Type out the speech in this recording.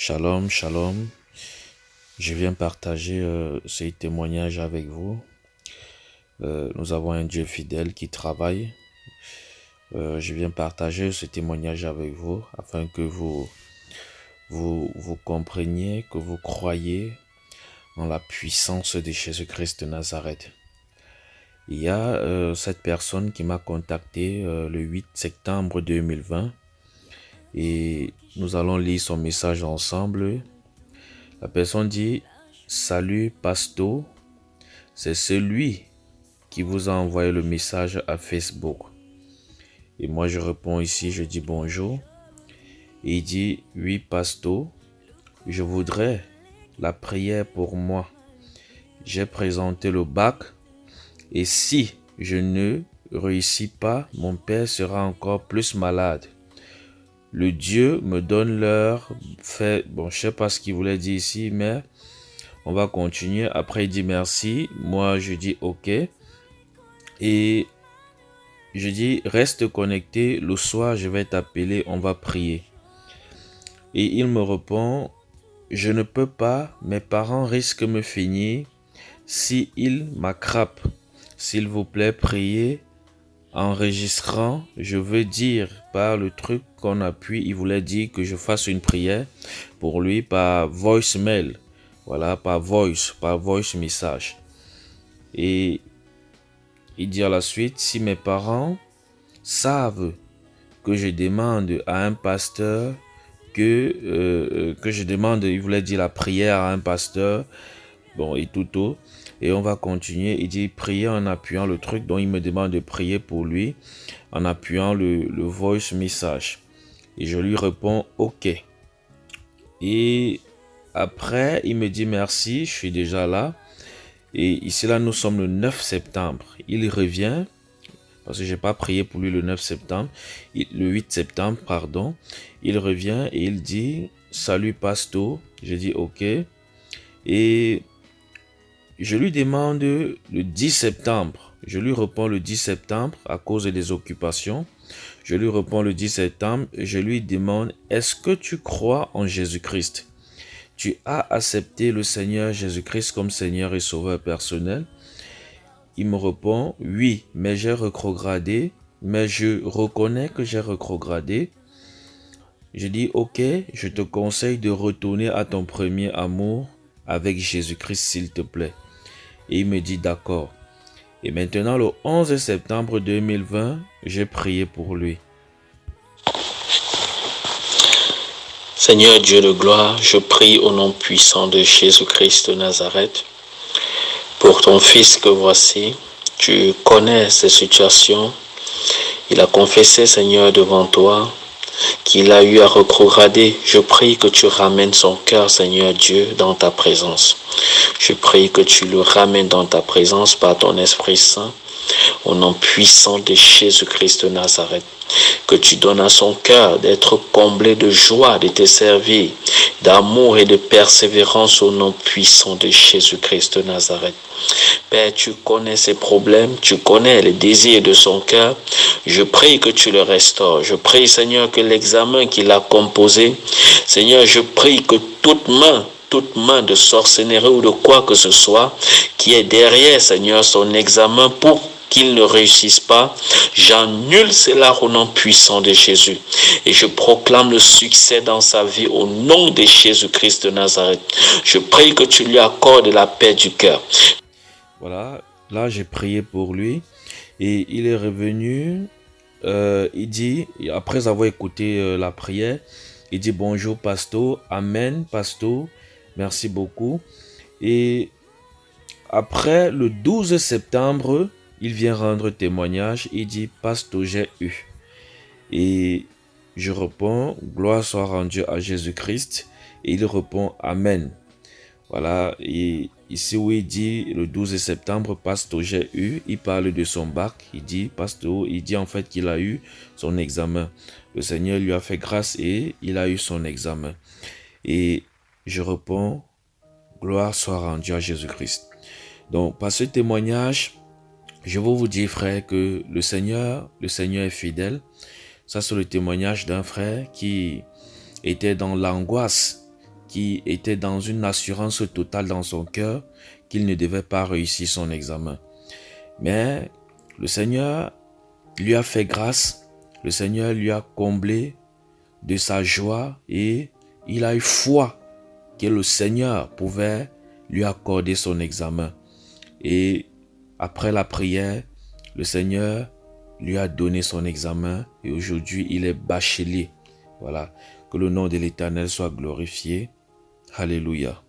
Shalom, shalom. Je viens partager ces témoignages avec vous. Nous avons un Dieu fidèle qui travaille. Je viens partager ce témoignage avec vous afin que vous compreniez, que vous croyez en la puissance de Jésus-Christ de Nazareth. Il y a cette personne qui m'a contacté le 8 septembre 2020 et nous allons lire son message ensemble. La personne dit: Salut Pasto, c'est celui qui vous a envoyé le message à Facebook. Et moi je réponds ici, je dis bonjour. Et il dit: Oui Pasto, je voudrais la prière pour moi. J'ai présenté le bac et si je ne réussis pas, mon père sera encore plus malade. Le Dieu me donne l'heure, je sais pas ce qu'il voulait dire ici, mais on va continuer. Après, il dit merci. Moi, je dis OK. Et je dis, reste connecté. Le soir, je vais t'appeler. On va prier. Et il me répond, je ne peux pas. Mes parents risquent de me finir si ils m'attrapent. S'il vous plaît, priez. Enregistrant, je veux dire par le truc qu'on appuie, il voulait dire que je fasse une prière pour lui par voicemail. Voilà, par voice message. Et il dit à la suite, si mes parents savent que je demande à un pasteur, que je demande, il voulait dire la prière à un pasteur, et tout. Et on va continuer. Il dit prier en appuyant le truc dont il me demande de prier pour lui, en appuyant le voice message. Et je lui réponds OK. Et après, il me dit merci, je suis déjà là. Et ici, là, nous sommes le 9 septembre. Il revient, parce que je n'ai pas prié pour lui le 9 septembre, le 8 septembre, pardon. Il revient et il dit, salut Pasto. Je dis OK. Et je lui demande le 10 septembre. Je lui réponds le 10 septembre à cause des occupations. Je lui réponds le 10 septembre. Je lui demande, est-ce que tu crois en Jésus-Christ? Tu as accepté le Seigneur Jésus-Christ comme Seigneur et Sauveur personnel? Il me répond, oui, mais j'ai rétrogradé, mais je reconnais que j'ai rétrogradé. Je dis, ok, je te conseille de retourner à ton premier amour avec Jésus-Christ, s'il te plaît. Et il me dit, d'accord. Et maintenant, le 11 septembre 2020, j'ai prié pour lui. Seigneur Dieu de gloire, je prie au nom puissant de Jésus-Christ de Nazareth pour ton fils que voici. Tu connais ces situations. Il a confessé, Seigneur, devant toi, qu'il a eu à rétrograder. Je prie que tu ramènes son cœur, Seigneur Dieu, dans ta présence. Je prie que tu le ramènes dans ta présence par ton Esprit Saint, au nom puissant de Jésus-Christ de Nazareth. Que tu donnes à son cœur d'être comblé de joie, de te servir, d'amour et de persévérance au nom puissant de Jésus-Christ de Nazareth. Père, tu connais ses problèmes, tu connais les désirs de son cœur. Je prie que tu le restaures. Je prie, Seigneur, que l'examen qu'il a composé, Seigneur, je prie que toute main de sorcellerie ou de quoi que ce soit qui est derrière, Seigneur, son examen pour qu'il ne réussisse pas, j'annule cela au nom puissant de Jésus. Et je proclame le succès dans sa vie au nom de Jésus-Christ de Nazareth. Je prie que tu lui accordes la paix du cœur. Voilà, là j'ai prié pour lui et il est revenu. Il dit, après avoir écouté la prière, il dit bonjour Pasto, Amen Pasto, merci beaucoup. Et après le 12 septembre, il vient rendre témoignage, il dit Pasto, j'ai eu. Et je réponds, gloire soit rendue à Jésus-Christ. Et il répond Amen. Voilà, et ici où il dit le 12 septembre, Pasto, j'ai eu, il parle de son bac, il dit Pasto, il dit en fait qu'il a eu son examen. Le Seigneur lui a fait grâce et il a eu son examen. Et je réponds, gloire soit rendue à Jésus-Christ. Donc, par ce témoignage, je veux vous dire, frère, que le Seigneur est fidèle. Ça, c'est le témoignage d'un frère qui était dans l'angoisse qui était dans une assurance totale dans son cœur qu'il ne devait pas réussir son examen. Mais le Seigneur lui a fait grâce, le Seigneur lui a comblé de sa joie et il a eu foi que le Seigneur pouvait lui accorder son examen. Et après la prière, le Seigneur lui a donné son examen et aujourd'hui il est bachelier. Voilà, que le nom de l'Éternel soit glorifié. Alléluia.